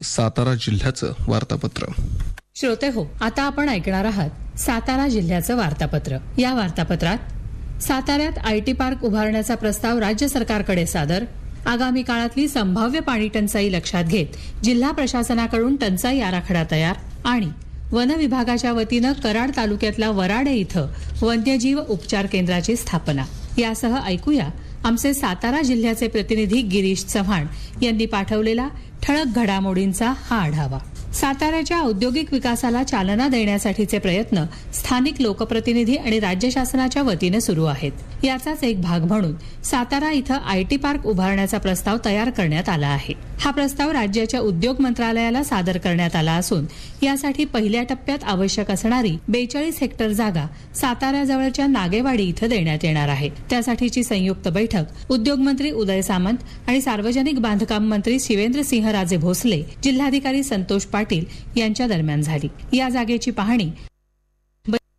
सातारा जिल्ह्याचं वार्तापत्र. श्रोते हो, आता आपण ऐकणार आहात सातारा जिल्ह्याचं वार्तापत्र. या वार्तापत्रात साताऱ्यात आयटी पार्क उभारण्याचा प्रस्ताव राज्य सरकारकडे सादर, आगामी काळातली संभाव्य पाणी टंचाई लक्षात घेत जिल्हा प्रशासनाकडून टंचाई आराखडा तयार आणि वन विभागाच्या वतीनं कराड तालुक्यातल्या वराडे इथं वन्यजीव उपचार केंद्राची स्थापना यासह ऐकूया आमचे सातारा जिल्ह्याचे प्रतिनिधी गिरीश चव्हाण यांनी पाठवलेला ठळक घडामोडींचा हा आढावा. साताऱ्याच्या औद्योगिक विकासाला चालना देण्यासाठीचे प्रयत्न स्थानिक लोकप्रतिनिधी आणि राज्य शासनाच्या वतीने सुरू आहेत. याचाच एक भाग म्हणून सातारा इथं आयटी पार्क उभारण्याचा प्रस्ताव तयार करण्यात आला आहे. हा प्रस्ताव राज्याच्या उद्योग मंत्रालयाला सादर करण्यात आला असून यासाठी पहिल्या टप्प्यात आवश्यक असणारी 42 हेक्टर जागा साताऱ्याजवळच्या नागेवाडी इथं देण्यात येणार आहे. त्यासाठीची संयुक्त बैठक उद्योगमंत्री उदय सामंत आणि सार्वजनिक बांधकाम मंत्री शिवेंद्रसिंहराजे भोसले, जिल्हाधिकारी संतोष पाटील यांच्या दरम्यान झाली. या जागेची पाहणी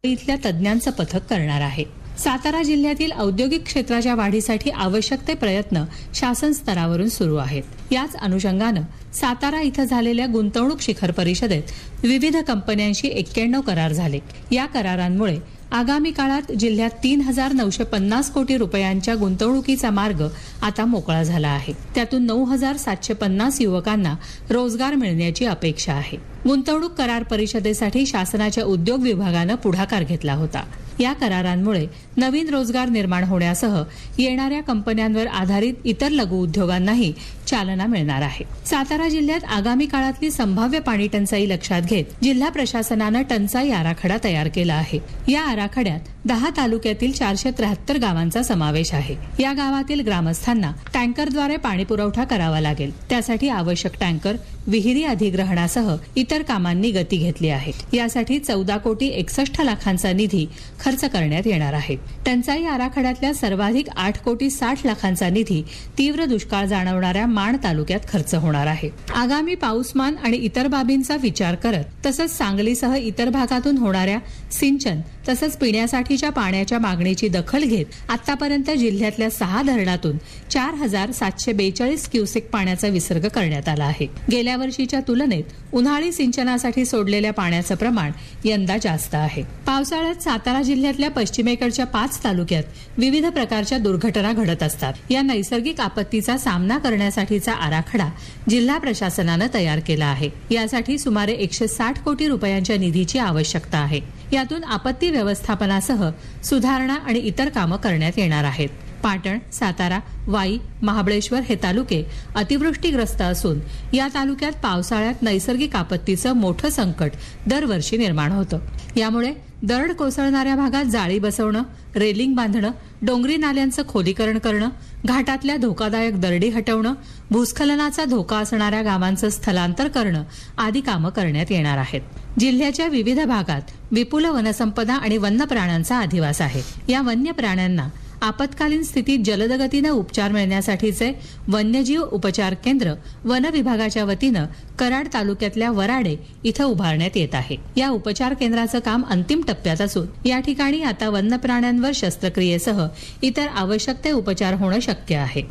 इथल्या तज्ज्ञांचं पथक करणार आहे. सातारा जिल्ह्यातील औद्योगिक क्षेत्राच्या वाढीसाठी आवश्यक ते प्रयत्न शासन स्तरावरून सुरू आहेत. याच अनुषंगानं सातारा इथं झालेल्या गुंतवणूक शिखर परिषदेत विविध कंपन्यांशी 91 करार झाले. या करारांमुळे आगामी काळात जिल्ह्यात 3,950 कोटी रुपयांच्या गुंतवणुकीचा मार्ग आता मोकळा झाला आहे. त्यातून 9,750 युवकांना रोजगार मिळण्याची अपेक्षा आहे. गुंतवणूक करार परिषदेसाठी शासनाच्या उद्योग विभागानं पुढाकार घेतला होता. या करारांमुळे नवीन रोजगार निर्माण होण्यासह येणाऱ्या कंपन्यांवर आधारित इतर लघु उद्योगांनाही चालना मिळणार आहे. सातारा जिल्ह्यात आगामी काळातली संभाव्य पाणी टंचाई लक्षात घेत जिल्हा प्रशासनानं टंचाई आराखडा तयार केला आहे. या आराखड्यात 10 तालुक्यातील 473 गावांचा समावेश आहे. या गावातील ग्रामस्थांना टँकरद्वारे पाणी पुरवठा करावा लागेल. त्यासाठी आवश्यक टँकर, विहिरी अधिग्रहणासह इतर कामांनी गती घेतली आहे. यासाठी 14,61,00,000 निधी खर्च करण्यात येणार आहे. टंचाई आराखड्यातल्या सर्वाधिक 8,60,00,000 निधी तीव्र दुष्काळ जाणवणाऱ्या माण तालुक्यात खर्च होणार आहे. आगामी पाऊसमान आणि इतर बाबींचा विचार करत तसंच सांगलीसह इतर भागातून होणाऱ्या सिंचन तसंच पिण्यासाठीच्या पाण्याच्या मागणीची दखल घेत आतापर्यंत जिल्ह्यातल्या 6 धरणातून 4,742 क्युसेक पाण्याचा विसर्ग करण्यात आला आहे. गेल्या वर्षीच्या तुलनेत उन्हाळी सिंचनासाठी सोडलेल्या पाण्याचं प्रमाण यंदा जास्त आहे. पावसाळ्यात सातारा जिल्ह्यातल्या पश्चिमेकडच्या 5 तालुक्यात विविध प्रकारच्या दुर्घटना घडत असतात. या नैसर्गिक आपत्तीचा सामना करण्यासाठीचा आराखडा जिल्हा प्रशासनानं तयार केला आहे. यासाठी सुमारे 160 कोटी रुपयांच्या निधीची आवश्यकता आहे. यातून आपत्ती व्यवस्थापनासह सुधारणा आणि इतर कामं करण्यात येणार आहेत. पाटण, सातारा, वाई, महाबळेश्वर हे तालुके अतिवृष्टीग्रस्त असून या तालुक्यात पावसाळ्यात नैसर्गिक आपत्तीचं मोठं संकट दरवर्षी निर्माण होतं. यामुळे दरड कोसळणाऱ्या भागात जाळी बसवणं, रेलिंग बांधणं, डोंगरी नाल्यांचं खोलीकरण करणं, घाटातल्या धोकादायक दरडी हटवणं, भूस्खलनाचा धोका असणाऱ्या गावांचं स्थलांतर करणं आदी कामं करण्यात येणार आहेत. जिल्ह्याच्या विविध भागात विपुल वनसंपदा आणि वन्य प्राण्यांचा अधिवास आहे. या वन्य प्राण्यांना आपत्कालीन स्थितीत जलदगतीनं उपचार मिळण्यासाठीचे वन्यजीव उपचार केंद्र वन विभागाच्या वतीनं कराड तालुक्यातल्या वराडे इथं उभारण्यात येत आहे. या उपचार केंद्राचं काम अंतिम टप्प्यात असून या ठिकाणी आता वन्य प्राण्यांवर शस्त्रक्रियेसह इतर आवश्यक ते उपचार होणं शक्य आहे.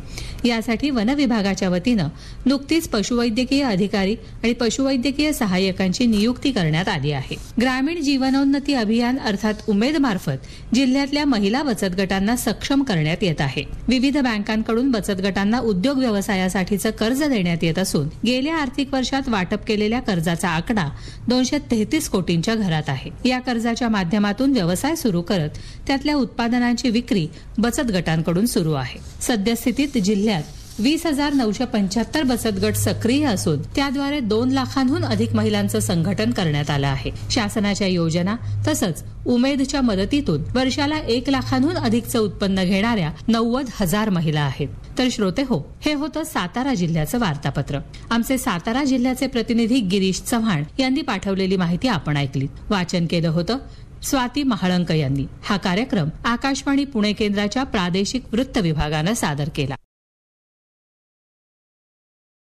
यासाठी वन विभागाच्या वतीनं नुकतीच पशुवैद्यकीय अधिकारी आणि पशुवैद्यकीय सहाय्यकांची नियुक्ती करण्यात आली आहे. ग्रामीण जीवनोन्नती अभियान अर्थात उमेद मार्फत जिल्ह्यातल्या महिला बचत गटांना सक्षम करण्यात येत आहे. विविध बँकांकडून बचत गटांना उद्योग व्यवसायासाठीचं कर्ज देण्यात येत असून गेल्या आर्थिक वर्षात वाटप केलेल्या कर्जाचा आकडा 233 कोटींच्या घरात आहे. या कर्जाच्या माध्यमातून व्यवसाय सुरू करत त्यातल्या उत्पादनांची विक्री बचत गटांकडून सुरू आहे. सद्यस्थितीत जिल्ह्यात 20,975 बचत गट सक्रिय असून त्याद्वारे 2 लाखांहून अधिक महिलांचं संघटन करण्यात आलं आहे. शासनाच्या योजना तसंच उमेदच्या मदतीतून वर्षाला 1 लाखांहून अधिकचं उत्पन्न घेणाऱ्या 90,000 महिला आहेत. तर श्रोते हो, हे होतं सातारा जिल्ह्याचं वार्तापत्र. आमचे सातारा जिल्ह्याचे प्रतिनिधी गिरीश चव्हाण यांनी पाठवलेली माहिती आपण ऐकली. वाचन केलं होतं स्वाती महाळंक यांनी. हा कार्यक्रम आकाशवाणी पुणे केंद्राच्या प्रादेशिक वृत्त विभागानं सादर केला.